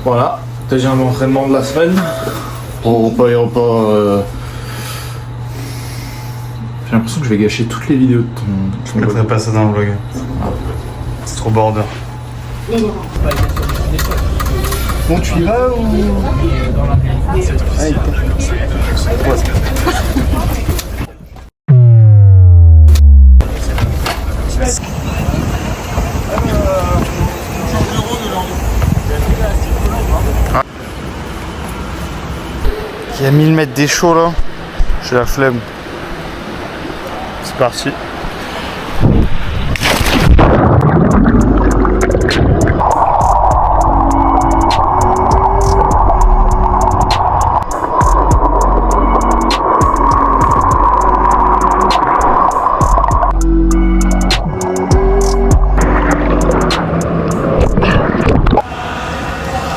Voilà, deuxième entraînement de la semaine. Au repas et repas. J'ai l'impression que je vais gâcher toutes les vidéos de ton Je mettrai pas ça dans le vlog. C'est trop border. Bon, tu y vas ou... Il y a 1000 mètres des chauds là. J'ai la flemme. C'est parti.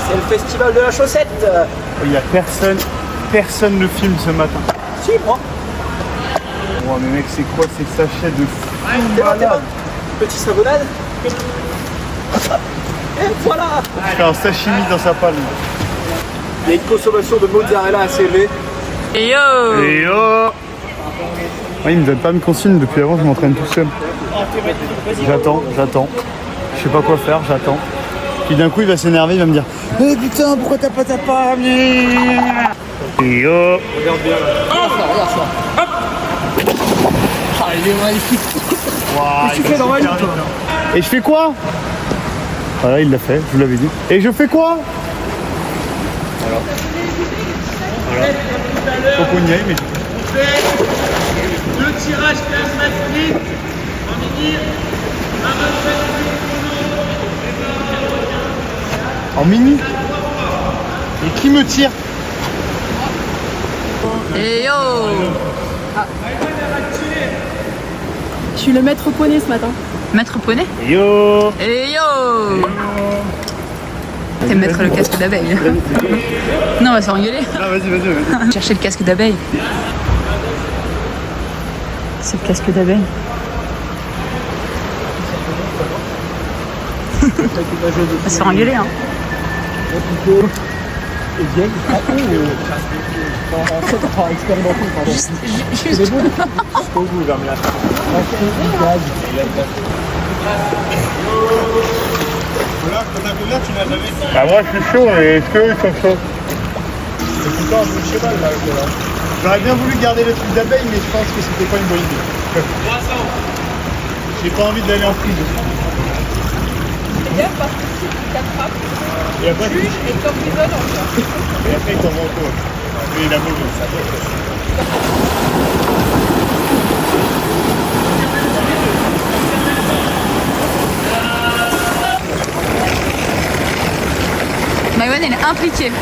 C'est le festival de la chaussette. Il y a personne ne filme ce matin. Si, moi. Oh mais mec, c'est quoi ces sachets de fou T'es bon, malade? Petit savonnade. Et voilà. Il fait un sashimi dans sa palme. Il y a une consommation de mozzarella assez élevée. Et yo! Et oh ouais, il me donne pas de consigne depuis avant, je m'entraîne tout seul. J'attends. Je sais pas quoi faire, j'attends. Puis d'un coup il va s'énerver, il va me dire eh putain, pourquoi t'as pas ta palme? Et oh Regarde bien là. Regarde ça. Hop. Ah, il est magnifique. Wow, Qu'est-ce que tu fais dans ma vie, toi? Et je fais quoi? Voilà, il l'a fait, je vous l'avais dit. Et je fais quoi? Voilà. Faut qu'on y aille, mais... Deux tirages 15 mètres en mini, En mini? Et qui me tire? Et yo! Je suis le maître poney ce matin. Maître poney? Yo! Et yo! T'es mettre le casque d'abeille. Non, on va se faire engueuler. Ah vas-y. Chercher le casque d'abeille. C'est le casque d'abeille. On va se faire engueuler, hein. Juste. Bah moi je suis chaud, mais est-ce qu'eux ils sont chauds? J'aurais bien voulu garder le truc d'abeille, mais je pense que c'était pas une bonne idée. J'ai pas envie d'aller en prison. Fais gaffe parce que si tu t'attrapes, Et après, tu et t'emprisonnes encore. et après il t'envoie au cours. Lui il a mauvais. Maïwan, elle est impliquée.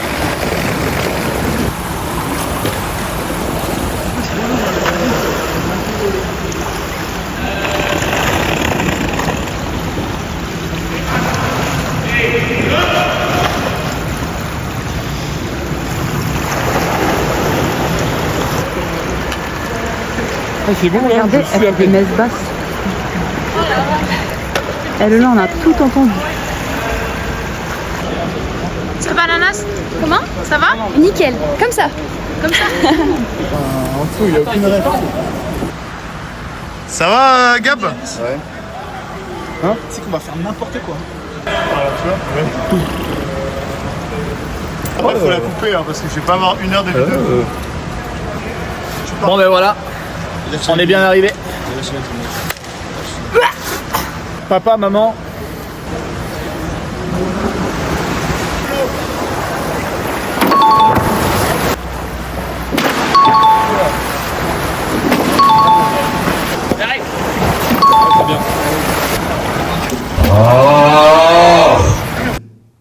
Ah, c'est bon là, Regardez, je suis elle à fait des peine. messes basses. Elle là, on a tout entendu. Ça va, Ananas? Comment? Ça va? Nickel, comme ça. Comme ça? En dessous il a aucune réponse. Ça va Gab? Ouais. Hein? C'est qu'on va faire n'importe quoi. Alors tu vois, ouais. Tout. Après faut la couper hein, parce que je vais pas avoir une heure de vidéo. Bon ben voilà. On est bien arrivé. Papa, maman.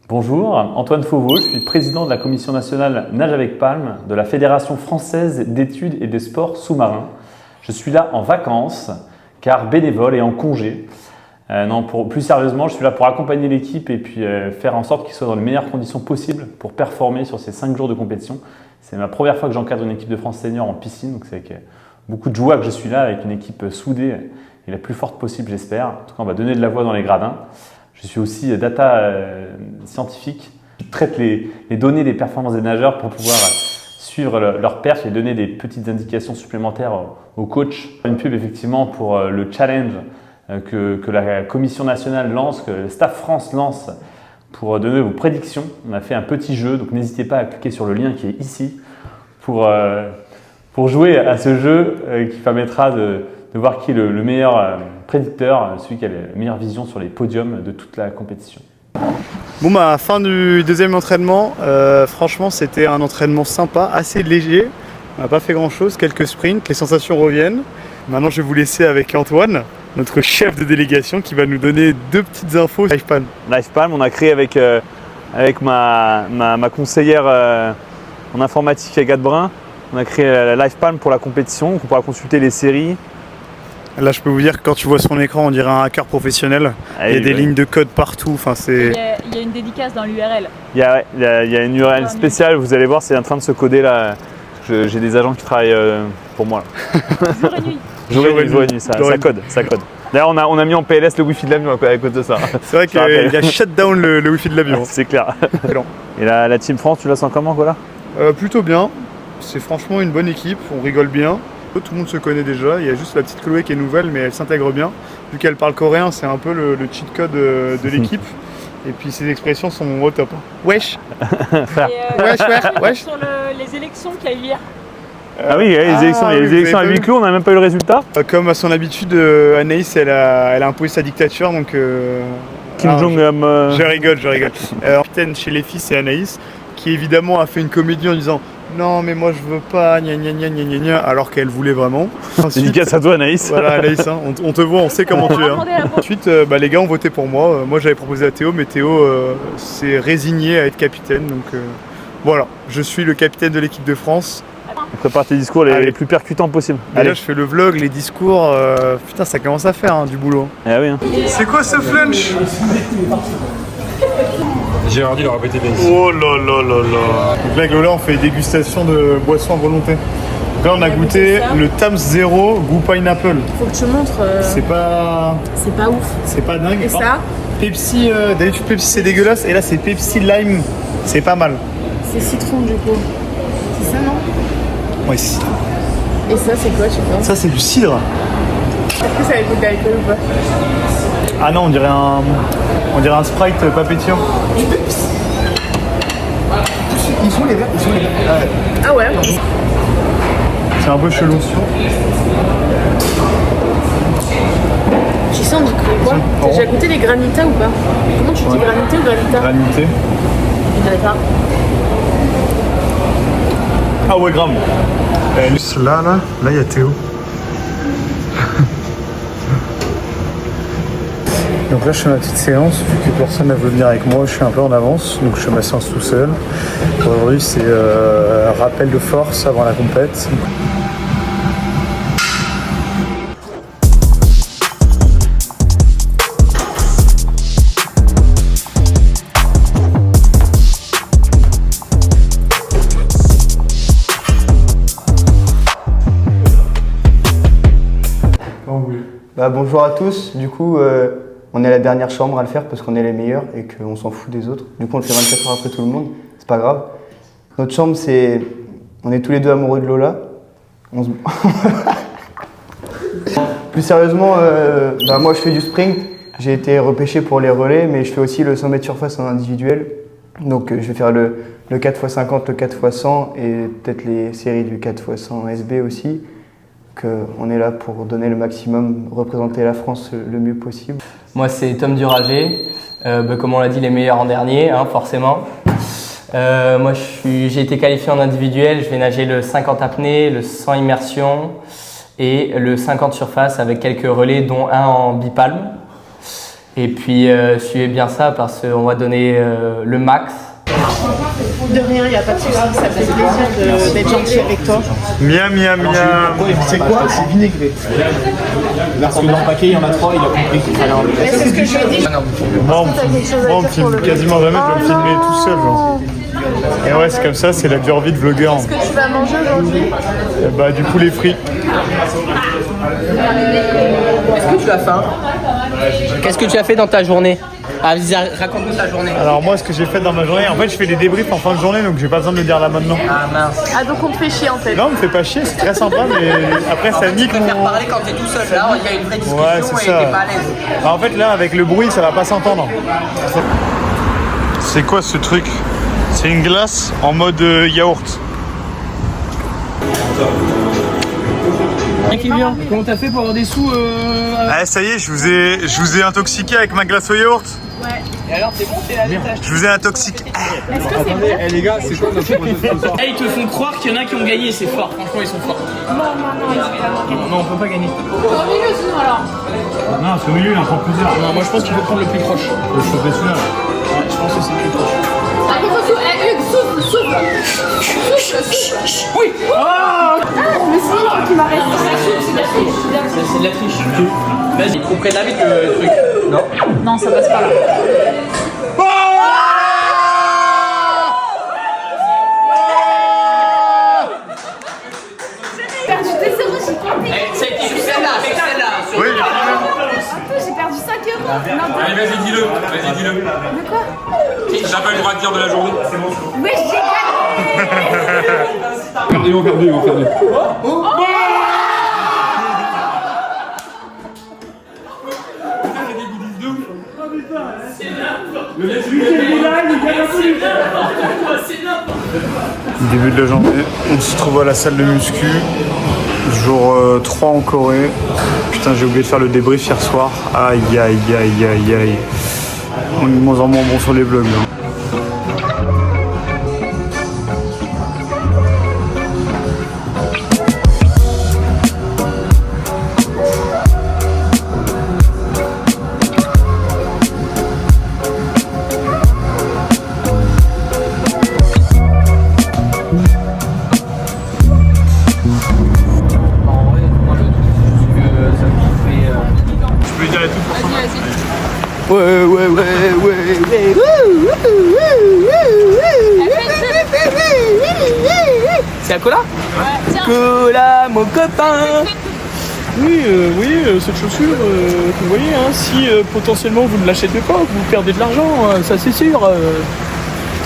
Bonjour, Antoine Fauveau, je suis président de la commission nationale Nage avec Palme de la Fédération française d'études et des sports sous-marins. Je suis là en vacances, car bénévole et en congé. Plus sérieusement, je suis là pour accompagner l'équipe et puis faire en sorte qu'ils soient dans les meilleures conditions possibles pour performer sur ces 5 jours de compétition. C'est ma première fois que j'encadre une équipe de France senior en piscine, donc c'est avec beaucoup de joie que je suis là, avec une équipe soudée et la plus forte possible, j'espère. En tout cas, on va donner de la voix dans les gradins. Je suis aussi data scientifique. Je suis traitent les données des performances des nageurs pour pouvoir suivre leur perche et donner des petites indications supplémentaires au coach. Une pub effectivement pour le challenge que la Commission nationale lance, que le Staff France lance pour donner vos prédictions. On a fait un petit jeu, donc n'hésitez pas à cliquer sur le lien qui est ici pour jouer à ce jeu qui permettra de voir qui est le meilleur prédicteur, celui qui a la meilleure vision sur les podiums de toute la compétition. Bon bah fin du deuxième entraînement, franchement c'était un entraînement sympa, assez léger, on n'a pas fait grand chose, quelques sprints, les sensations reviennent. Maintenant je vais vous laisser avec Antoine, notre chef de délégation qui va nous donner deux petites infos. LifePalm. LifePalm, on a créé avec ma conseillère en informatique Agathe Brun, on a créé la LifePalm pour la compétition, donc on pourra consulter les séries. Là, je peux vous dire que quand tu vois son écran, on dirait un hacker professionnel. Il y a des lignes de code partout. Enfin, c'est... Il y a une dédicace dans l'URL. Il y a une URL spéciale, vous allez voir, c'est en train de se coder là. J'ai des agents qui travaillent pour moi. Jour et nuit. Jour et nuit, ça code. D'ailleurs, on a mis en PLS le Wi-Fi de l'avion à cause de ça. C'est vrai qu'il y a shutdown le Wi-Fi de l'avion. C'est clair. Et la Team France, tu la sens comment, quoi là? Plutôt bien. C'est franchement une bonne équipe, on rigole bien. Tout le monde se connaît déjà, il y a juste la petite Chloé qui est nouvelle mais elle s'intègre bien. Vu qu'elle parle coréen, c'est un peu le cheat code de l'équipe. Et puis ses expressions sont au top. Wesh. Wesh. Sur les élections qu'il y a eu hier. Ah oui, les élections à huis clos, on n'a même pas eu le résultat. Comme à son habitude, Anaïs, elle a imposé sa dictature, donc... Kim Jong-un... Je rigole. Capitaine chez les filles, c'est Anaïs, qui évidemment a fait une comédie en disant « Non, mais moi je veux pas, gna gna gna gna gna gna », alors qu'elle voulait vraiment. Dédicace à toi, Anaïs. Voilà, Anaïs, hein, on te voit, on sait comment tu es. Hein. Ensuite, les gars ont voté pour moi. Moi, j'avais proposé à Théo, mais Théo s'est résigné à être capitaine. Donc voilà, je suis le capitaine de l'équipe de France. Prépare tes discours les plus percutants possibles. Là, je fais le vlog, les discours. Putain, ça commence à faire du boulot. Ah oui. Hein. C'est quoi ce flunch? Gérardi leur a pété des. Oh là là là là. Donc là, avec Lola, on fait dégustation de boissons à volonté. Donc là, on a goûté le Tams Zero goût pineapple. Faut que tu montres. C'est pas ouf. C'est pas dingue. Et ça? Pepsi, d'habitude Pepsi c'est dégueulasse. Et là, c'est Pepsi Lime. C'est pas mal. C'est citron du coup. C'est ça, non? Ouais, c'est citron. Et ça, c'est quoi, tu penses? Ça, c'est du cidre. Est-ce que ça va être goûté d'alcool ou pas? Ah non, on dirait un Sprite pas pétillant. Ils sont les verts. Ah ouais? C'est un peu chelou. Tu sais, on dit quoi? T'as déjà goûté les granitas ou pas? Comment tu dis granité ou granita? Granité. Je dirais pas. Ah ouais, grave. Là, il y a Théo. Donc là, je fais ma petite séance. Vu que personne n'a voulu venir avec moi, je suis un peu en avance. Donc je fais ma séance tout seul. Aujourd'hui, c'est rappel de force avant la compète. Bonjour à tous, du coup on est la dernière chambre à le faire parce qu'on est les meilleurs et qu'on s'en fout des autres. Du coup on le fait 24 heures après tout le monde, c'est pas grave. Notre chambre c'est... On est tous les deux amoureux de Lola. Plus sérieusement, moi je fais du sprint, j'ai été repêché pour les relais mais je fais aussi le 100 mètres surface en individuel. Donc je vais faire le 4x50, le 4x100 et peut-être les séries du 4x100 SB aussi. On est là pour donner le maximum, représenter la France le mieux possible. Moi c'est Tom Durager, comme on l'a dit les meilleurs en dernier, forcément. Moi j'ai été qualifié en individuel, je vais nager le 50 apnée, le 100 immersion et le 50 surface avec quelques relais dont un en bipalme. Et puis suivez bien ça parce qu'on va donner le max. De rien, il n'y a pas de souci, ça fait plaisir d'être gentil avec toi. Mia. C'est quoi? C'est vinaigré. Parce que dans le paquet, il y en a 3, il a compris qu'il fallait enlever. Mais c'est ce que je lui ai dit. Moi, on me filme quasiment jamais, je vais me filmer tout seul. Genre. Et ouais, c'est comme ça, c'est la dure vie de vlogueur. Qu'est-ce que tu vas manger aujourd'hui? Du poulet frit. Est-ce que tu as faim? Qu'est-ce que tu as fait dans ta journée? Ah, vas-y, raconte-nous ta journée. Alors moi, ce que j'ai fait dans ma journée, en fait, je fais des débriefs en fin de journée, donc j'ai pas besoin de le dire là maintenant. Ah mince. Ah, donc on te fait chier en fait. Non, me fait pas chier, c'est très sympa, mais après ça nique Tu peux faire mon... parler quand t'es tout seul. Là, il y a une vraie discussion Ouais, c'est et ça. t'es pas à l'aise. Bah, en fait, là, avec le bruit, ça va pas s'entendre. C'est quoi ce truc? C'est une glace en mode yaourt. Kevin, comment t'as fait pour avoir des sous Ah, ça y est, je vous ai intoxiqué avec ma glace au yaourt. Ouais. Et alors, c'est bon, c'est la détache. Je vous ai intoxiqué. Est-ce que c'est bon? Eh les gars, c'est quoi notre projet ce soir? Ils te font croire qu'il y en a qui ont gagné, c'est fort. Franchement, ils sont forts. Non, ils ont vraiment gagné. Non, on peut pas gagner. Au milieu sinon alors. Non, ce milieu, il en prend plusieurs. Non, moi je pense qu'il faut prendre le plus proche. Je suis celui-là. Ouais, je pense que c'est le plus proche. Ah, il faut souffle. Hugues, souffle. Oui. Ah, mais si, qui m'arrête. C'est de la triche. C'est de la triche. Vas-y, trop près de la vitre le truc. Non. Non, ça passe pas là. J'ai perdu des euros, j'ai pas payé. C'est celle-là, c'est celle-là. Oui, J'ai perdu 5 euros. Non, Allez, vas-y, dis-le. Vas-y, dis-le. de quoi? T'as pas le droit de dire de la journée. Mais j'ai gagné. Ils vont faire deux. Début de la journée, on se trouve à la salle de muscu, jour 3 en Corée. Putain, j'ai oublié de faire le débrief hier soir. Aïe. On est de moins en moins bon sur les vlogs là. Je peux dire et tout pour ça. C'est à Cola? Ouais. Cola, mon copain. Oui, cette chaussure que vous voyez, hein, si potentiellement vous ne l'achetez pas, vous perdez de l'argent, ça c'est sûr.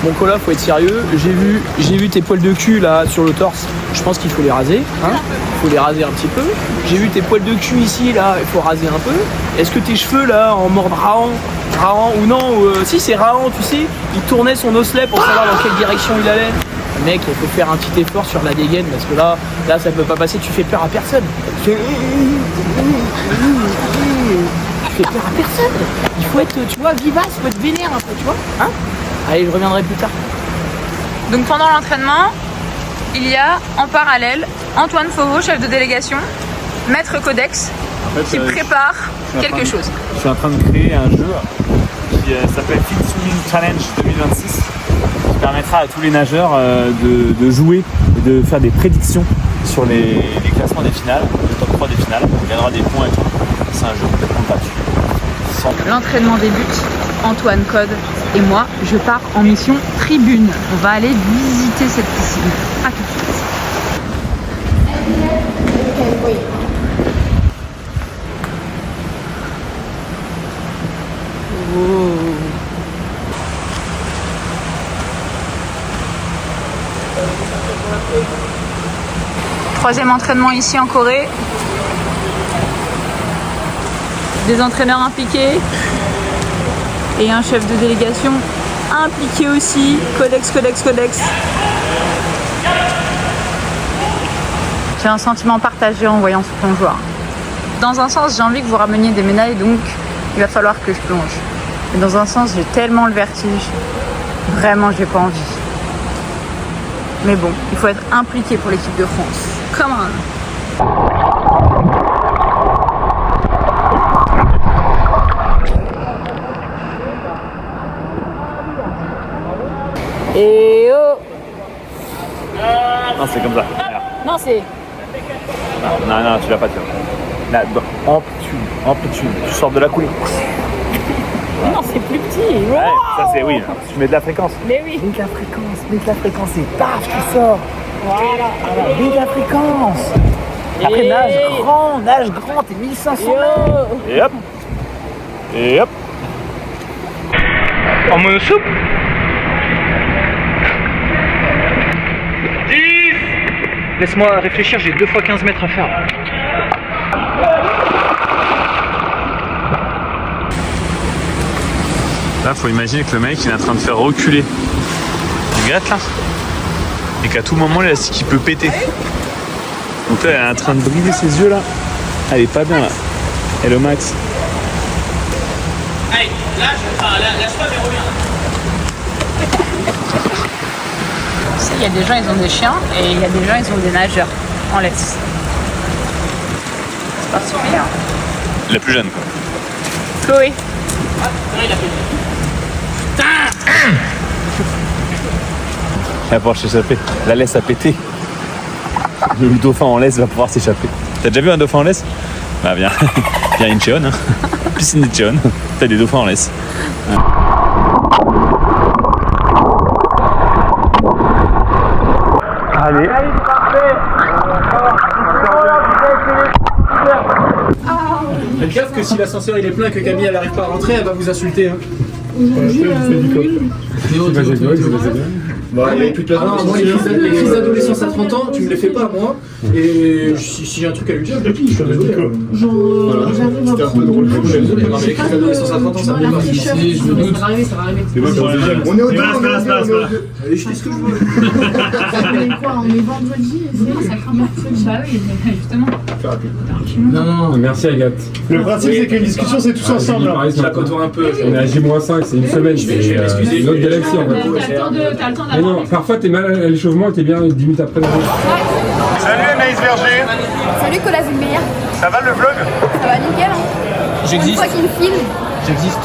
Mon Cola, faut être sérieux. J'ai vu tes poils de cul là sur le torse. Je pense qu'il faut les raser. Hein, il faut les raser un petit peu. J'ai vu tes poils de cul ici là. Il faut raser un peu. Est-ce que tes cheveux là en mode Rahan ou non si c'est Rahan, tu sais, il tournait son osselet pour savoir dans quelle direction il allait. Mec, il faut faire un petit effort sur la dégaine parce que là ça peut pas passer. Tu fais peur à personne. Tu fais peur à personne. Il faut être, tu vois, vivace, il faut être vénère un peu, tu vois. Hein? Allez, je reviendrai plus tard. Donc pendant l'entraînement, il y a en parallèle Antoine Fauveau, chef de délégation, maître Codex, qui prépare quelque chose. Je suis en train de créer un jeu qui s'appelle Fit Swimming Challenge 2026 qui permettra à tous les nageurs de jouer et de faire des prédictions sur les classements des finales, le top 3 des finales. On gagnera des points et tout. C'est un jeu complètement gratuit. L'entraînement débute, Antoine, Code et moi, je pars en mission tribune. On va aller visiter cette piscine. À tout de suite. Troisième entraînement ici en Corée. Des entraîneurs impliqués et un chef de délégation impliqué aussi. Codex. J'ai un sentiment partagé en voyant ce plongeoir. Dans un sens, j'ai envie que vous rameniez des médailles, donc il va falloir que je plonge. Mais dans un sens, j'ai tellement le vertige. Vraiment, j'ai pas envie. Mais bon, il faut être impliqué pour l'équipe de France. Come on! Et oh! Non, c'est comme ça. Regarde. Non, c'est. Non, tu l'as pas, tu vois. Là, amplitude. Tu sors de la coulée. Non, c'est plus petit. Ouais, ça c'est oui. Tu mets de la fréquence. Mais oui. Mets de la fréquence et paf, tu sors. Voilà. Mets de la fréquence. Après, nage grand, t'es 1500 mètres. Et hop. En monosoupe. 10. Laisse-moi réfléchir, j'ai 2 fois 15 mètres à faire. Là, faut imaginer que le mec il est en train de faire reculer du gâte là, et qu'à tout moment l'élastique il peut péter. Donc là, elle est en train de briller ses yeux là. Elle est pas bien là. Hello Max. Allez, lâche-toi mais reviens. Tu sais, il y a des gens, ils ont des chiens, et il y a des gens, ils ont des nageurs en laisse. C'est particulier, hein. La plus jeune quoi. Chloé. Elle va pouvoir s'échapper. La laisse a pété. Le dauphin en laisse va pouvoir s'échapper. T'as déjà vu un dauphin en laisse? Bah viens. Viens à Incheon. Hein. Piscine d'Incheon. T'as des dauphins en laisse. Allez. Faites gaffe que si l'ascenseur il est plein et que Camille elle arrive pas à rentrer, elle va vous insulter. Hein. Bah, il y a toute la moi, les crises d'adolescence à 30 ans, tu me les fais pas moi. Et si j'ai un truc à lui dire, je suis désolé. C'était un peu drôle. Je suis désolé, mais les crises d'adolescence à 30 ans, ça me dépasse. Ça va arriver, ça va arriver. On est au début. Allez, je dis ce que je veux. On est vendredi, ça craint mercredi. Bah oui, justement. Non, merci Agathe. Le principe c'est qu'une discussion c'est tous ensemble. Je la côtoie un peu. On est à J-5, c'est une semaine, c'est une autre galaxie en fait. T'as le temps Mais non, parfois t'es mal à l'échauffement et t'es bien 10 minutes après. Salut Anaïs Verger. Salut Colas Meyer. Ça va le vlog? Ça va nickel hein. J'existe. Une fois qu'il me filme. J'existe.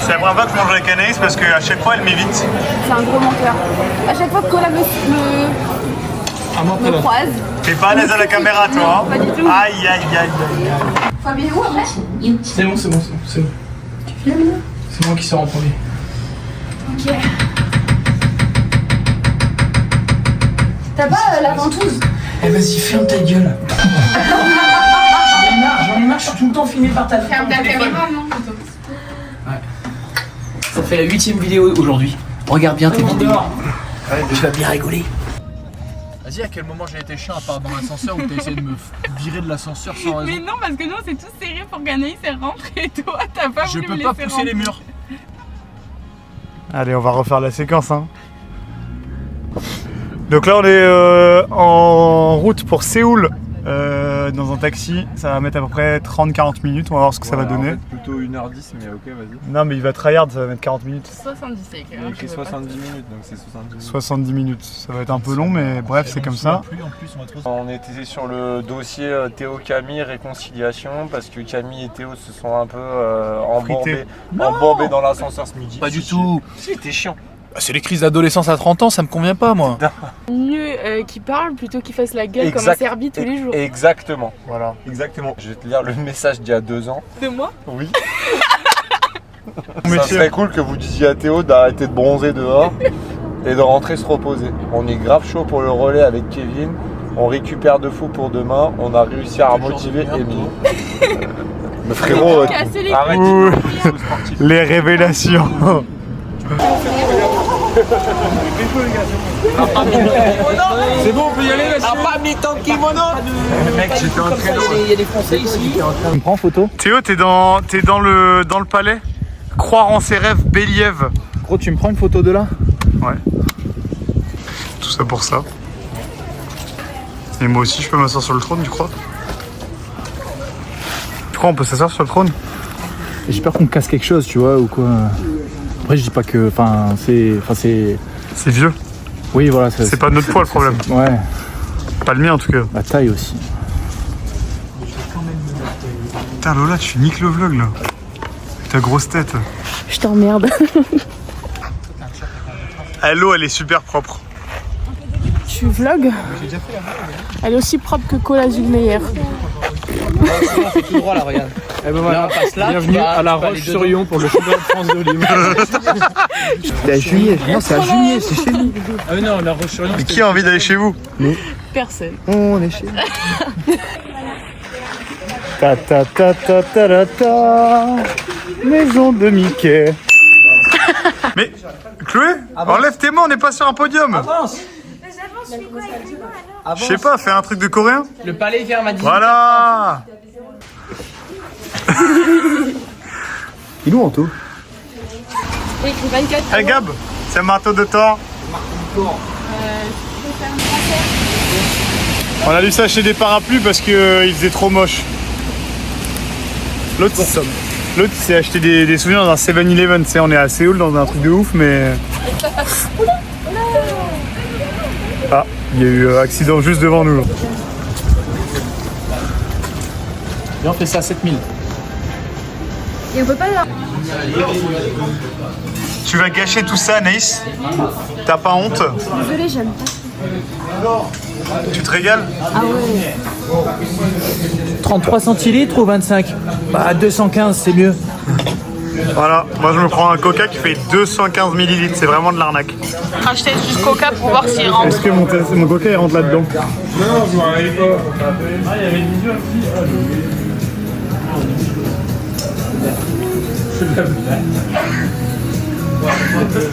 C'est la première fois que je mange avec Anaïs parce qu'à chaque fois elle m'évite. C'est un gros menteur. À chaque fois que Colas me croise. T'es pas à l'aise à la caméra toi hein? Pas du tout. Aïe aïe aïe. Fabien où après? C'est bon. Tu filmes? C'est moi qui sors en premier. Ok. T'as pas la ventouse? Eh vas-y, ferme ta gueule. J'en ai marre, je suis tout le temps filmé par ta Ferme ta caméra, non? Ouais. Ça fait la 8ème vidéo aujourd'hui. Regarde bien tes vidéos. Tu vas bien rigoler. Vas-y, à quel moment j'ai été chiant à part dans l'ascenseur où t'as essayé de me virer de l'ascenseur sans raison? Mais non, parce que nous, c'est tous serré pour qu'Anaïs rentre et toi, t'as pas Je voulu peux me pas laisser pousser rentrer. les murs. Allez, on va refaire la séquence hein. Donc là on est en route pour Séoul dans un taxi. Ça va mettre à peu près 30-40 minutes, on va voir ce que ça va donner. En fait, plutôt 1h10, mais ok, vas-y. Non mais il va tryhard, ça va mettre 40 minutes. 70, c'est Il y a écrit 70 minutes, donc c'est 70 minutes. 70 minutes, ça va être un peu long mais bref c'est comme ça. On était sur le dossier Théo Camille réconciliation parce que Camille et Théo se sont un peu embourbés dans l'ascenseur ce midi. Pas du tout. C'était chiant. C'est les crises d'adolescence à 30 ans, ça me convient pas moi. Mieux qu'il parle plutôt qu'il fasse la gueule comme un Serbi tous les jours. Exactement. Voilà. Exactement. Je vais te lire le message d'il y a 2 ans. De moi? Oui. Ça serait cool que vous disiez à Théo d'arrêter de bronzer dehors et de rentrer se reposer. On est grave chaud pour le relais avec Kevin. On récupère de fou pour demain. On a réussi à motiver Émilie. Mais frérot, arrête. Les révélations. C'est bon, on peut y aller là-dessus. Pas mis ton kimono. Mec, j'étais en train Il y a des Français ici. Tu me prends en photo? Théo, t'es dans le palais? Croire en ses rêves, Béliev. Gros, tu me prends une photo de là? Ouais. Tout ça pour ça. Et moi aussi, je peux m'asseoir sur le trône, tu crois? Tu crois on peut s'asseoir sur le trône? J'ai peur qu'on me casse quelque chose, tu vois, ou quoi. Après, je dis pas que. C'est vieux. Oui, voilà. C'est pas notre poids le problème. Ouais. Pas le mien en tout cas. La taille aussi. Putain, Lola, tu niques le vlog là. Ta grosse tête. Je t'emmerde. L'eau, elle est super propre. Tu vlogs? Elle est aussi propre que Colas Meyer. C'est tout droit là, regarde. Et ben voilà, bienvenue à La Roche-sur-Yon pour le championnat de France de Lille. C'est à Juillet. Non, c'est à Juillet, c'est chez nous. Ah non, La Roche-sur-Yon. Mais qui a envie d'aller chez vous? Nous. Personne. On est chez nous. Ta ta ta ta ta ta ta. Maison de Mickey. Mais, Chloé, enlève tes mains, on n'est pas sur un podium. Avance. Je sais pas, fais un truc de coréen. Le palais vient à ma 18. Voilà. Il est où Anto? J'ai écrit 24. Hey Gab, c'est un marteau de Thor. On a dû s'acheter des parapluies parce qu'il faisait trop moche. L'autre s'est acheté des souvenirs dans un 7-Eleven. Tu sais, on est à Séoul dans un truc de ouf, mais. Ah, il y a eu accident juste devant nous. Viens, on fait ça à 7000. Et on peut pas là. Tu vas gâcher tout ça, Anaïs? T'as pas honte? Désolée, j'aime pas. Tu te régales? Ah ouais. 33 centilitres ou 25? Bah 215, c'est mieux. Voilà, moi je me prends un coca qui fait 215 ml, c'est vraiment de l'arnaque. Acheter juste Coca pour voir s'il rentre. Est-ce que mon coca il rentre là-dedans? Non, je m'en arrive pas.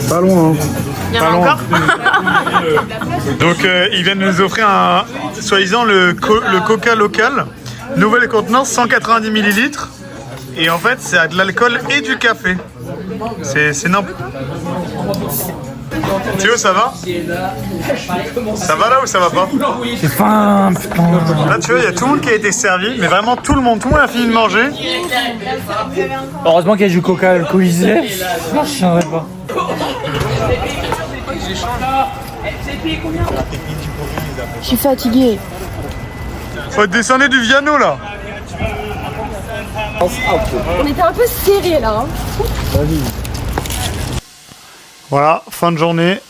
Pas loin, hein. Il y en a encore? Donc ils viennent nous offrir un, soi-disant le coca local, nouvelle contenance 190 ml. Et en fait c'est de l'alcool et du café. C'est n'importe. Théo, ça va? Ça va là ou ça va pas? J'ai faim, putain. Là tu vois, il y a tout le monde qui a été servi, mais vraiment tout le monde a fini de manger. Heureusement qu'il y a du coca alcoolisé. Non, je tiendrai pas. Je suis fatiguée. Faut descendre du Viano là. On était un peu serrés là. Hein. Voilà, fin de journée.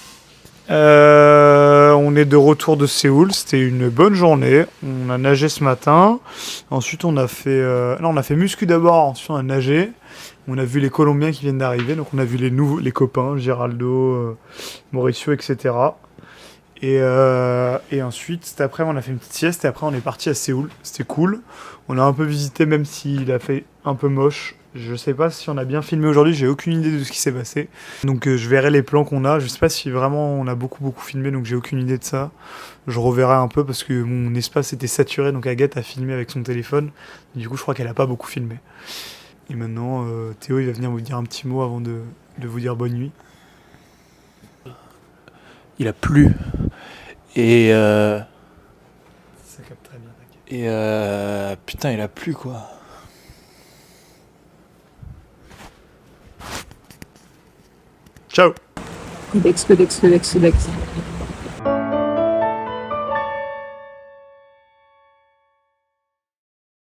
On est de retour de Séoul. C'était une bonne journée. On a nagé ce matin. Ensuite, on a fait, on a fait muscu d'abord. Ensuite, on a nagé. On a vu les Colombiens qui viennent d'arriver. Donc, on a vu les copains, Giraldo, Mauricio, etc. Et ensuite, cet après, on a fait une petite sieste. Et après, on est parti à Séoul. C'était cool. On a un peu visité, même s'il a fait un peu moche. Je sais pas si on a bien filmé aujourd'hui, j'ai aucune idée de ce qui s'est passé. Donc je verrai les plans qu'on a. Je sais pas si vraiment on a beaucoup filmé, donc j'ai aucune idée de ça. Je reverrai un peu parce que mon espace était saturé, donc Agathe a filmé avec son téléphone. Du coup, je crois qu'elle a pas beaucoup filmé. Et maintenant, Théo, il va venir vous dire un petit mot avant de vous dire bonne nuit. Il a plu. Et Ça capte très bien, t'inquiète. Et putain, il a plu quoi. Ciao. Codex.